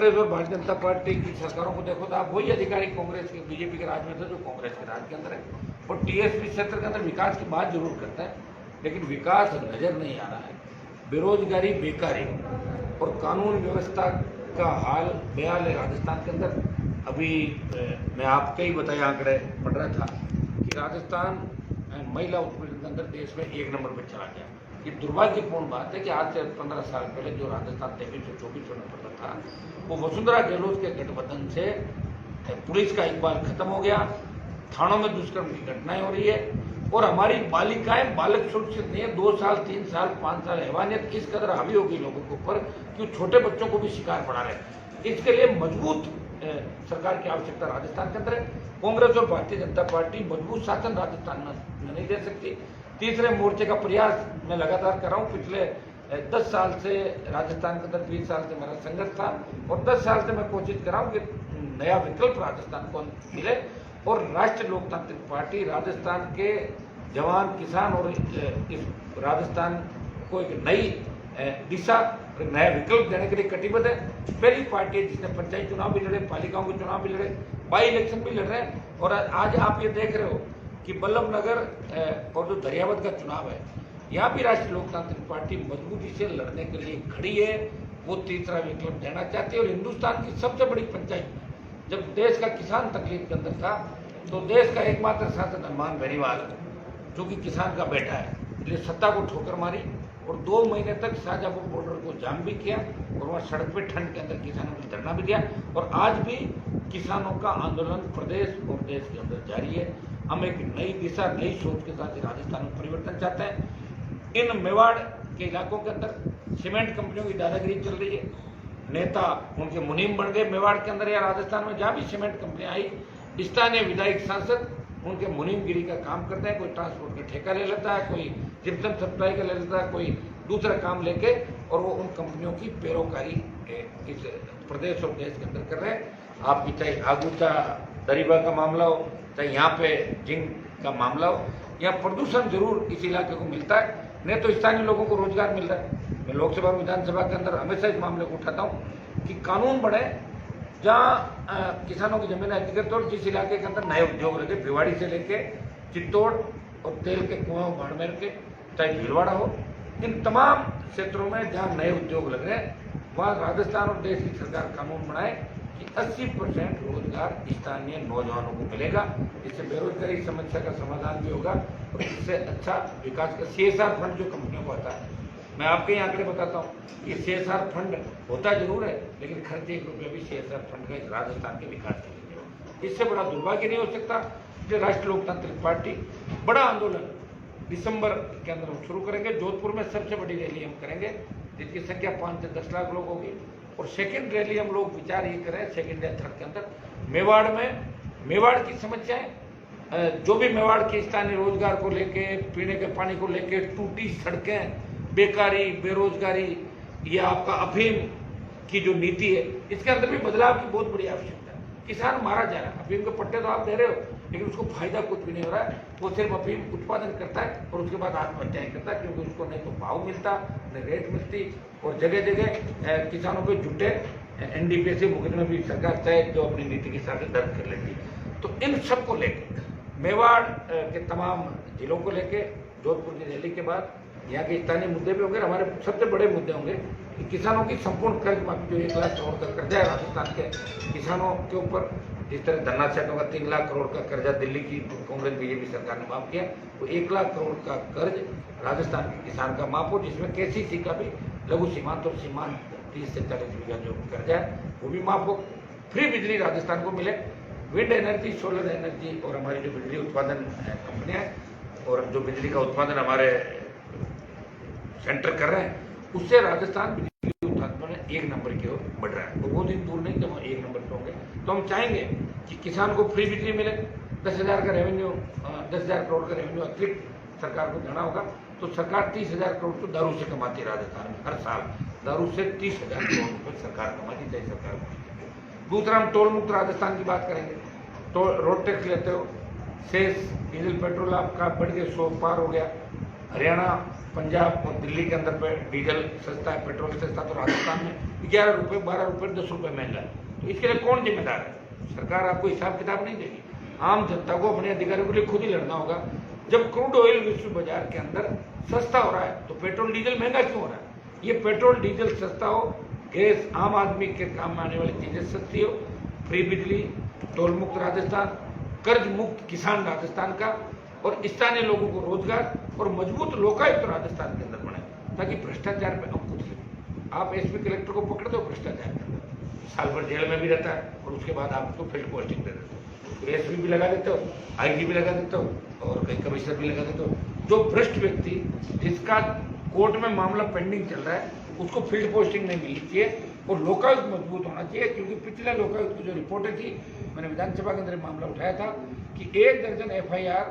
कांग्रेस और भारतीय जनता पार्टी की सरकारों को देखो तो आप वही अधिकारी कांग्रेस के बीजेपी के राज में थे जो कांग्रेस के राज के अंदर है, और टीएसपी क्षेत्र के अंदर विकास की बात जरूर करते हैं, लेकिन विकास नजर नहीं आ रहा है। बेरोजगारी, बेकारी और कानून व्यवस्था का हाल बेहाल है राजस्थान के अंदर। अभी मैं आपके ही बताए आंकड़े पढ़ रहा था कि राजस्थान महिला उत्पीड़न के अंदर देश में 1 नंबर पर चला गया। ये दुर्भाग्यपूर्ण बात है कि आज से 15 साल पहले जो राजस्थान 2324 नंबर पर था, वो वसुंधरा गहलोत के गठबंधन से पुलिस का इकबाल खत्म हो गया, थानों में दुष्कर्म की घटनाएं हो रही है, और हमारी बालिकाएं, बालक सुरक्षित नहीं है। 2 साल, 3 साल, 5 साल हैवानियत इस कदर हावी होगी लोगों के ऊपर कि वो छोटे बच्चों को भी शिकार बना रहे। इसके लिए मजबूत सरकार की आवश्यकता राजस्थान के अंदर है। कांग्रेस और भारतीय जनता पार्टी मजबूत शासन राजस्थान में नहीं दे सकती। तीसरे मोर्चे का प्रयास मैं लगातार कर रहा हूँ। पिछले 10 साल से राजस्थान के अंदर 20 साल से मेरा संघर्ष था, और 10 साल से मैं कोशिश कर रहा हूँ कि नया विकल्प राजस्थान को मिले, और राष्ट्रीय लोकतांत्रिक पार्टी राजस्थान के जवान, किसान और इस राजस्थान को एक नई दिशा, एक नया विकल्प देने के लिए कटिबद्ध है। पहली पार्टी है जिसने पंचायत चुनाव भी लड़े, पालिकाओं के चुनाव भी लड़े, बाई इलेक्शन भी लड़ रहे हैं, और आज आप ये देख रहे हो कि बल्लभनगर और जो दरियावत का चुनाव है, यहाँ भी राष्ट्रीय लोकतांत्रिक पार्टी मजबूती से लड़ने के लिए खड़ी है। वो तीसरा विकल्प देना चाहती है। और हिंदुस्तान की सबसे बड़ी पंचायत, जब देश का किसान तकलीफ के अंदर था, तो देश का एकमात्र सांसद हनुमान बेनीवाल, जो कि किसान का बेटा है, इसलिए सत्ता को ठोकर मारी और 2 महीने तक शाहजहाँपुर बॉर्डर को जाम भी किया, और वहाँ सड़क पे ठंड के अंदर किसानों को धरना भी दिया। और आज भी किसानों का आंदोलन प्रदेश और देश के अंदर जारी है। हम एक नई दिशा, नई सोच के साथ राजस्थान में परिवर्तन चाहते हैं। इन मेवाड़ के इलाकों के अंदर सीमेंट कंपनियों की दादागिरी चल रही है। नेता उनके मुनीम बन गए मेवाड़ के अंदर या राजस्थान में, जहाँ भी सीमेंट कंपनियां आई, स्थानीय विधायक सांसद उनके मुनीमगिरी का काम करते हैं। कोई ट्रांसपोर्ट का ठेका ले लेता है, कोई जिप्सम सप्लाई का ले लेता है, कोई दूसरा काम लेके, और वो उन कंपनियों की पैरोकारी इस प्रदेश और देश के अंदर कर रहे हैं। आपकी चाहे आगूचा दरीबा का मामला हो, चाहे यहाँ पे जिंक का मामला हो, यहाँ प्रदूषण जरूर इस इलाके को मिलता है, नहीं तो स्थानीय लोगों को रोजगार मिल रहा है। मैं लोकसभा और विधानसभा के अंदर हमेशा इस मामले को उठाता हूँ कि कानून बने जहाँ किसानों की जमीन अधिकृत और जिस इलाके के अंदर नए उद्योग लगे, भिवाड़ी से लेके चित्तौड़ और तेल के कुआं बाड़मेर के, चाहे भीलवाड़ा हो, इन तमाम क्षेत्रों में जहाँ नए उद्योग लग रहे हैं, वहाँ राजस्थान और देश की सरकार कानून बनाए कि 80% रोजगार स्थानीय नौजवानों को मिलेगा। इससे बेरोजगारी समस्या का समाधान भी होगा, और इससे अच्छा विकास का CSR फंड जो कंपनियों को आता है, मैं आपके ही आंकड़े बताता हूँ कि CSR फंड होता जरूर है, लेकिन खर्च 1 रुपया भी CSR फंड का राजस्थान के विकास के लिए हो। इससे बड़ा दुर्भाग्य नहीं हो सकता। जो राष्ट्रीय लोकतांत्रिक पार्टी बड़ा आंदोलन दिसंबर के अंदर हम शुरू करेंगे। जोधपुर में सबसे बड़ी रैली हम करेंगे, जिसकी संख्या 5 से 10 लाख लोग होगी। और सेकेंड रैली हम लोग विचार ये करें सेकेंड या थर्ड के अंदर मेवाड़ में, मेवाड़ की समस्याएं, जो भी मेवाड़ के स्थानीय रोजगार को लेके, पीने के पानी को लेके, टूटी सड़कें, बेकारी, बेरोजगारी, ये आपका अफीम की जो नीति है, इसके अंदर भी बदलाव की बहुत बड़ी आवश्यकता है। किसान मारा जा रहा है, अफीम के पट्टे तो आप दे रहे हो, लेकिन उसको फायदा कुछ भी नहीं हो रहा है। वो सिर्फ अफीम उत्पादन करता है और उसके बाद आत्महत्याएं करता है, क्योंकि उसको नहीं तो भाव मिलता, नहीं रेट मिलती, और जगह जगह किसानों पे झूठे NDPS मुकदमे भी सरकार तय जो अपनी नीति के हिसाब से दर्ज कर लेती है। तो इन सब को लेकर मेवाड़ के तमाम जिलों को लेके जोधपुर की रैली के बाद यहाँ के स्थानीय मुद्दे भी होंगे। हमारे सबसे बड़े मुद्दे होंगे कि किसानों की संपूर्ण कर्ज माफी, जो 1 लाख करोड़ का कर्जा है राजस्थान के किसानों के ऊपर, जिस तरह धरना सेटों का 3 लाख करोड़ का कर्जा दिल्ली की कांग्रेस बीजेपी सरकार ने माफ किया, वो 1 लाख करोड़ का कर्ज राजस्थान के किसान का माफ हो, जिसमें KCC का भी लघु सीमांत और सीमांत 30 से 40 बीघा जो कर्जा है वो भी माफ हो। फ्री बिजली राजस्थान को मिले, विंड एनर्जी, सोलर एनर्जी, और हमारी जो बिजली उत्पादन कंपनियां हैं और जो बिजली का उत्पादन हमारे सेंटर कर रहे हैं, उससे राजस्थान बिजली उत्पादन में 1 नंबर की ओर बढ़ रहा है। तो वो दिन दूर नहीं जब हम 1 नंबर पे होंगे। तो हम चाहेंगे कि किसान को फ्री बिजली मिले, 10,000 का रेवेन्यू, 10,000 करोड़ का रेवेन्यू अतिरिक्त सरकार को देना होगा। तो सरकार 30,000 करोड़ तो दारू से कमाती है राजस्थान में, हर साल दारू से 30,000 करोड़ रुपये सरकार कमाती है सरकार। दूसरा, हम टोल मुक्त राजस्थान की बात करेंगे। तो रोड टैक्स लेते हो, सेस, डीजल पेट्रोल आपका बढ़ के 100 पार हो गया। हरियाणा पंजाब और दिल्ली के अंदर पे डीजल सस्ता है, पेट्रोल सस्ता, तो राजस्थान में 11 रुपये 12 रुपये 10 रुपये महंगा है। तो इसके लिए कौन जिम्मेदार है? सरकार आपको हिसाब किताब नहीं देगी। आम जनता को अपने अधिकारियों के लिए खुद ही लड़ना होगा। जब क्रूड ऑयल विश्व बाजार के अंदर सस्ता हो रहा है तो पेट्रोल डीजल महंगा क्यों हो रहा है? ये पेट्रोल डीजल सस्ता हो, गैस आम आदमी के काम में आने वाली चीजें सस्ती हो, फ्री बिजली, टोल मुक्त राजस्थान, कर्ज मुक्त किसान राजस्थान का, और स्थानीय लोगों को रोजगार और मजबूत लोकायुक्त राजस्थान के अंदर बने, ताकि भ्रष्टाचार पे अंकुश लगे। आप एसपी कलेक्टर को पकड़ दो भ्रष्टाचार के अंदर, साल भर जेल में भी रहता है और उसके बाद आप उसको फील्ड पोस्टिंग दे देते हो, तो एसपी भी लगा देते हो, आईजी भी लगा देते हो और कई कमिश्नर भी लगा देते हो। जो भ्रष्ट व्यक्ति जिसका कोर्ट में मामला पेंडिंग चल रहा है उसको फील्ड पोस्टिंग नहीं मिलनी चाहिए और लोकायुक्त मजबूत होना चाहिए। क्योंकि पिछले लोकायुक्त की जो रिपोर्टें थी, मैंने विधानसभा के अंदर मामला उठाया था कि 1 दर्जन FIR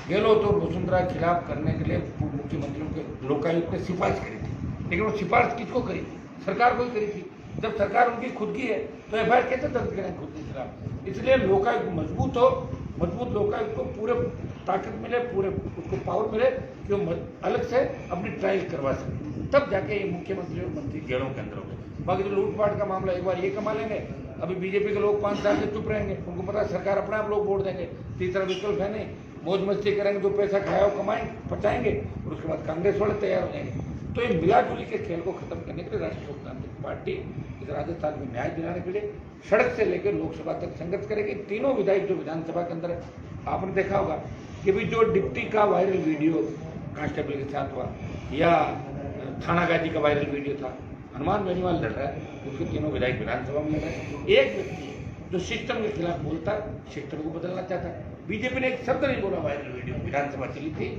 गहलोत और वसुंधरा के खिलाफ करने के लिए पूर्व मुख्यमंत्रियों के लोकायुक्त ने सिफारिश करी थी, लेकिन वो सिफारिश किसको करी थी? सरकार को ही करी थी। जब सरकार उनकी खुद की है तो FIR कैसे दर्ज करें खुद के खिलाफ? इसलिए लोकायुक्त मजबूत हो, मजबूत लोकायुक्त को पूरे ताकत मिले, पूरे उसको पावर मिले कि वो अलग से अपनी ट्रायल करवा सके, तब जाके ये मुख्यमंत्री और मंत्री जेलों के अंदर होंगे। बाकी तो लूटपाट का मामला एक बार ये कमा लेंगे, अभी बीजेपी के लोग 5 साल से चुप रहेंगे, उनको पता है सरकार अपने आप लोग वोट देंगे, तीसरा विकल्प है नहीं, मौज मस्ती करेंगे, जो पैसा खाया हो कमाएंगे, पचाएंगे और उसके बाद कांग्रेस वाले तैयार हो जाएंगे। तो ये मिलाजुली के खेल को खत्म करने के लिए राष्ट्रीय लोकतांत्रिक पार्टी इस राजस्थान में न्याय दिलाने के लिए सड़क से लेकर लोकसभा तक संघर्ष करेगी। तीनों विधायक जो विधानसभा के अंदर है, आपने देखा होगा कि भी जो डिप्टी का वायरल वीडियो कांस्टेबल के साथ हुआ या थानागाजी का वायरल वीडियो था, हनुमान बेनीवाल लड़ रहा है, उसके तीनों विधायक विधानसभा में लड़ रहे हैं। एक व्यक्ति है जो सिस्टम के खिलाफ बोलता है, सिस्टम को बदलना चाहता है। बीजेपी ने एक शब्द नहीं बोला, वायरल वीडियो विधानसभा चली थी,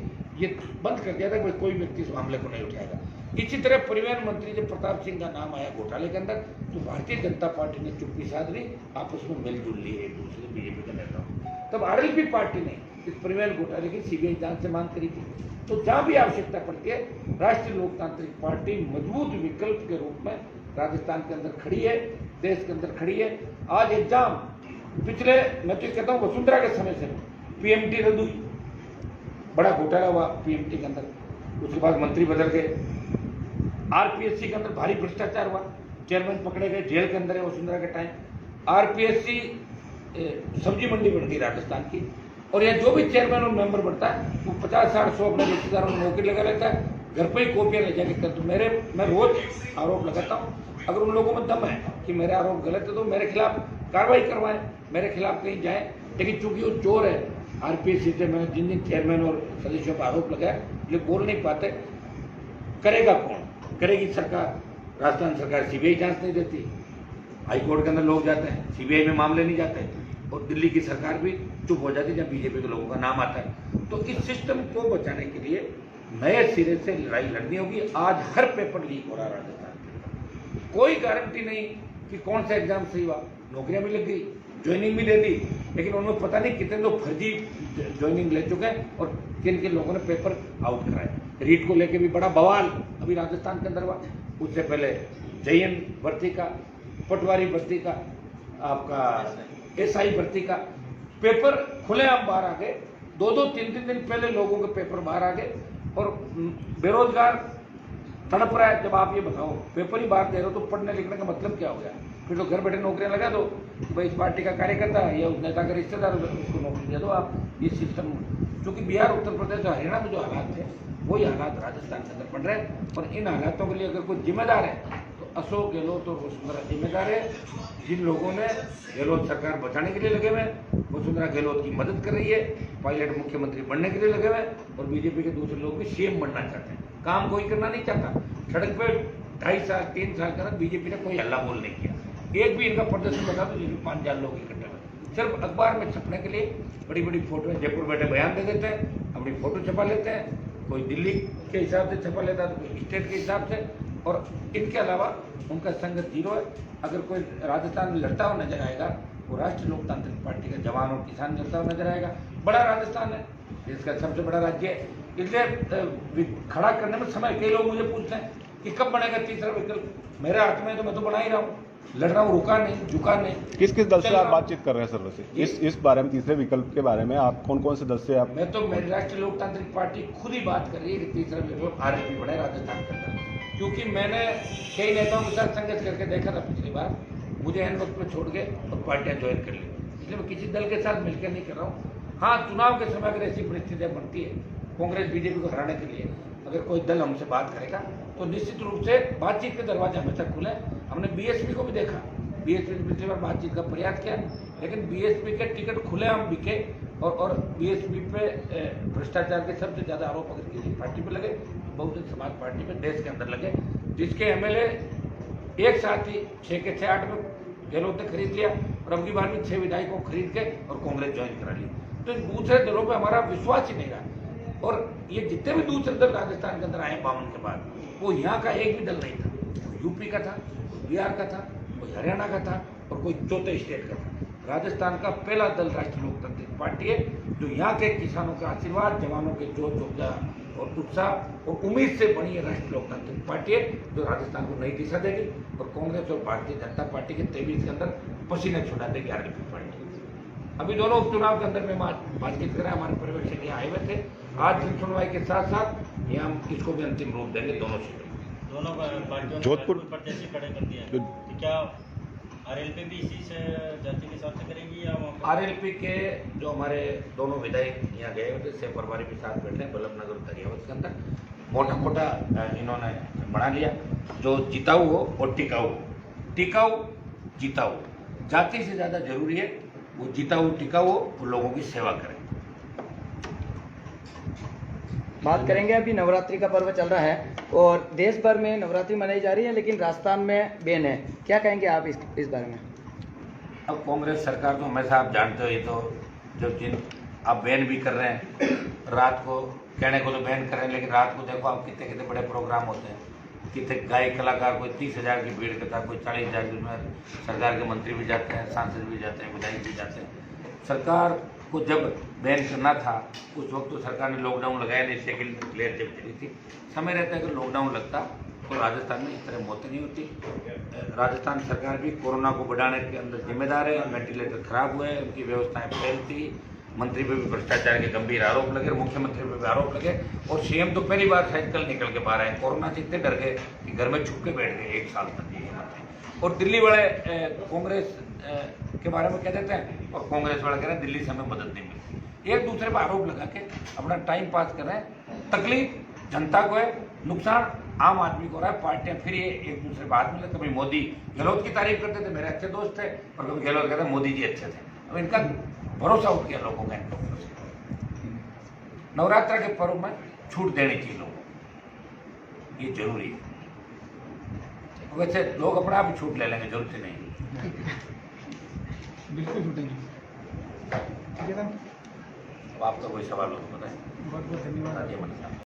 ये बंद कर दिया था कि कोई व्यक्ति इस मामले को नहीं उठाएगा। इसी तरह परिवहन मंत्री जब प्रताप सिंह का नाम आया घोटाले के अंदर, तो भारतीय जनता पार्टी ने चुप्पी साध ली, आपस में मिलजुल ली एक दूसरे बीजेपी के नेताओं। तब RLP पार्टी ने इस परिवहन घोटाले की CBI जांच से मांग करी थी। तो जहां भी आवश्यकता पड़ती है, राष्ट्रीय लोकतांत्रिक पार्टी मजबूत विकल्प के रूप में राजस्थान के अंदर खड़ी है, देश के अंदर खड़ी है। आज एग्जाम पिछले, मैं तो कहता हूँ वसुंधरा के समय से PMT रद्द हुई, बड़ा घोटाला हुआ PMT के अंदर, उसके बाद मंत्री बदल गए। RPSC के अंदर भारी भ्रष्टाचार हुआ, चेयरमैन पकड़े गए, जेल के अंदर है वसुंधरा के टाइम। RPSC सब्जी मंडी बन गई राजस्थान की, और यह जो भी चेयरमैन और मेंबर बनता है वो 50-60-100 अपने रिश्तेदारों में नौकरी लगा लेता है, घर पर ही कॉपियां ले जाके कर। तो मैं रोज आरोप लगाता हूँ, अगर उन लोगों में दम है कि मेरे आरोप गलत है तो मेरे खिलाफ कार्रवाई करवाएं, मेरे खिलाफ कहीं जाएं। लेकिन चूंकि वो चोर है, RPSC से मैंने जिन चेयरमैन और सदस्यों पर आरोप लगाया, ये बोल नहीं पाते। करेगा कौन? करेगी सरकार। राजस्थान सरकार CBI जांच नहीं देती, हाईकोर्ट के अंदर लोग जाते हैं, CBI में मामले नहीं जाते, और दिल्ली की सरकार भी चुप हो जाती है जब बीजेपी के लोगों का नाम आता है। तो इस सिस्टम को बचाने के लिए नए सिरे से लड़ाई लड़नी होगी। आज हर पेपर लीक हो रहा है राजस्थान के, कोई गारंटी नहीं कि कौन सा एग्जाम सही हुआ। नौकरियां भी लग गई, ज्वाइनिंग भी दे दी, लेकिन उनमें पता नहीं कितने लोग फर्जी ज्वाइनिंग ले चुके हैं और किन किन लोगों ने पेपर आउट कराए। रीट को लेके भी बड़ा बवाल अभी राजस्थान के अंदर हुआ। उससे पहले JN भर्ती का, पटवारी भर्ती का, आपका SI भर्ती का पेपर खुलेआम बाहर आ गए। 2-2, 3-3 दिन पहले लोगों के पेपर बाहर आ गए और बेरोजगार तड़प रहा है। जब आप ये बताओ पेपर ही बाहर दे रहे हो तो पढ़ने लिखने का मतलब क्या हो गया? फिर तो घर बैठे नौकरियां लगा दो, भाई इस पार्टी का कार्यकर्ता है या उस नेता का रिश्तेदार, उसको नौकरी दे दो आप। ये सिस्टम, चूंकि बिहार, उत्तर प्रदेश और हरियाणा में जो हालात थे वही हालात राजस्थान के अंदर बन रहे हैं। और इन हालातों के लिए अगर कोई जिम्मेदार है तो अशोक गहलोत और वसुंधरा जिम्मेदार है, जिन लोगों ने गहलोत सरकार बचाने के लिए लगे हुए, वसुंधरा गहलोत की मदद कर रही है, पायलट मुख्यमंत्री बनने के लिए लगे हुए, और बीजेपी के दूसरे लोग भी CM बनना चाहते हैं। काम कोई करना नहीं चाहता। सड़क पे 2.5 साल 3 साल के अंदर बीजेपी ने कोई हल्ला बोल नहीं किया। एक भी इनका प्रदर्शन बता दो जिसमें 5,000 लोग इकट्ठे हुए, सिर्फ अखबार में छपने के लिए बड़ी बड़ी फोटो, जयपुर बैठे बयान दे देते हैं, अपनी फोटो छपा लेते हैं, कोई दिल्ली के हिसाब से छपा लेता है तो कोई स्टेट के हिसाब से, और इनके अलावा उनका संघर्ष जीरो है। अगर कोई राजस्थान में लड़ता हुआ नजर आएगा वो राष्ट्रीय लोकतांत्रिक पार्टी का जवान और किसान लड़ता हुआ नजर आएगा। बड़ा राजस्थान है, इसका सबसे बड़ा राज्य है, इसलिए खड़ा करने में समय। कई लोग मुझे पूछते हैं कि कब बनेगा तीसरा विकल्प। मेरे हाथ में तो मैं तो बना ही रहा हूँ। लड़ रहा हूँ, रुका नहीं, झुका नहीं। किस किस दल से चल आप रहा हूँ। बातचीत कर रहे हैं सर वैसे इस बारे में, तीसरे विकल्प के बारे में आप कौन कौन से दल से आप? मैं तो मेरी राष्ट्रीय लोकतांत्रिक पार्टी खुद ही बात कर रही है कि तीसरा विकल्प आरएलपी बने राजस्थान के अंदर, क्योंकि मैंने कई नेताओं के साथ संघर्ष करके देखा था पिछली बार, मुझे एन वक्त में छोड़ के और पार्टियां ज्वाइन कर ली, इसलिए मैं किसी दल के साथ मिलकर नहीं कर रहा हूँ। हाँ, चुनाव के समय अगर ऐसी परिस्थितियां बनती है कांग्रेस बीजेपी को हराने के लिए, अगर कोई दल हमसे बात करेगा तो निश्चित रूप से बातचीत के दरवाजे हमेशा खुले। हमने बीएसपी को भी देखा, बीएसपी ने पिछली बार बातचीत का प्रयास किया, लेकिन बीएसपी के टिकट खुलेआम बिके और बीएसपी पे भ्रष्टाचार के सबसे ज्यादा आरोप अगर किसी पार्टी पे लगे, बहुजन समाज पार्टी पे देश के अंदर लगे, जिसके एमएलए एक साथ ही 6 के 6 8 में गहलोत ने खरीद लिया और अब की बार में 6 विधायकों को खरीद के और कांग्रेस ज्वाइन करा ली। तो इन दूसरे दलों पर हमारा विश्वास ही नहीं रहा। और ये जितने भी दूसरे दल राजस्थान के अंदर आए 52 के बाद, वो यहाँ का एक भी दल नहीं था, कोई यूपी का था, कोई बिहार का था, कोई हरियाणा का था और कोई चौथे स्टेट का था। राजस्थान का पहला दल राष्ट्रीय लोकतांत्रिक पार्टी है, जो यहाँ के किसानों का आशीर्वाद, जवानों के जोश ऊर्जा और उत्साह और उम्मीद से बनी है राष्ट्रीय लोकतांत्रिक पार्टी है, जो राजस्थान को नई दिशा देगी और कांग्रेस और भारतीय जनता पार्टी के 23 के अंदर पसीने छुड़ा देगी आरएलपी पार्टी। अभी दोनों उपचुनाव के अंदर में बातचीत करें, हमारे पर्यवेक्षक यहाँ आए हुए थे। आज जन सुनवाई के साथ साथ यहाँ हम इसको भी अंतिम रूप देंगे दोनों सीटों। दोनों पार्टियों जोधपुर प्रत्याशी खड़े कर दिया, तो क्या आरएलपी भी इसी से जाति के साथ करेगी या आरएलपी के जो हमारे दोनों विधायक यहाँ गए हुए थे, से परवारी भी साथ बैठे, बल्लभनगर और दरियावत के अंदर मोटा मोटा इन्होंने बना लिया, जो जिताऊ हो और टिकाऊ हो, टिकाऊ जिताऊ, जाति से ज़्यादा जरूरी है वो जिताऊ टिकाऊ हो, वो लोगों की सेवा करें। बात करेंगे, अभी नवरात्रि का पर्व चल रहा है और देश भर में नवरात्रि मनाई जा रही है, लेकिन राजस्थान में बैन है, क्या कहेंगे आप इस बारे में? अब कांग्रेस सरकार तो हमेशा आप जानते हो, ये तो जब जिन आप बैन भी कर रहे हैं, रात को कहने को तो बैन कर रहे हैं, लेकिन रात को देखो आप कितने कितने बड़े प्रोग्राम होते हैं, कितने गायक कलाकार, कोई 30,000 की भीड़ करता है, कोई 40,000 की, में सरकार के मंत्री भी जाते हैं, सांसद भी जाते हैं, विधायक भी जाते हैं। सरकार को जब बैन करना था उस वक्त तो सरकार ने लॉकडाउन लगाया नहीं, सेकंड लेयर जब चली थी। समय रहता है कि लॉकडाउन लगता तो राजस्थान में इस तरह मौतें नहीं होती। राजस्थान सरकार भी कोरोना को बढ़ाने के अंदर जिम्मेदार है, वेंटिलेटर खराब हुए, उनकी व्यवस्थाएं फैलती, मंत्री पे भी भ्रष्टाचार के गंभीर आरोप लगे, मुख्यमंत्री पे भी आरोप लगे और सीएम तो पहली बार शायद कल निकल के बाहर आए, कोरोना से इतने डर गए कि घर में छुप के बैठ गए 1 साल तक। और दिल्ली वाले कांग्रेस के बारे में कह देते हैं और कांग्रेस वाले कह रहे हैं दिल्ली से हमें मदद नहीं मिलती, एक दूसरे पर आरोप लगा के अपना टाइम पास कर रहे हैं। तकलीफ जनता को है, नुकसान आम आदमी को हो रहा है। पार्टियां फिर ये एक दूसरे पर हाथ मिले, कभी मोदी गहलोत की तारीफ करते थे, मेरे अच्छे दोस्त थे, और कभी गहलोत कहते मोदी जी अच्छे थे। अब इनका भरोसा उठ गया लोगों का इनके ऊपर। नवरात्र के पर्व में छूट देनी चाहिए लोगों को, ये जरूरी है। वैसे लोग अपने आप ही छूट ले लेंगे, जरूरत ही नहीं। बिल्कुल छूटेंगे। ठीक है सर, अब आपका कोई सवाल हो तो बताएं। बहुत बहुत धन्यवाद।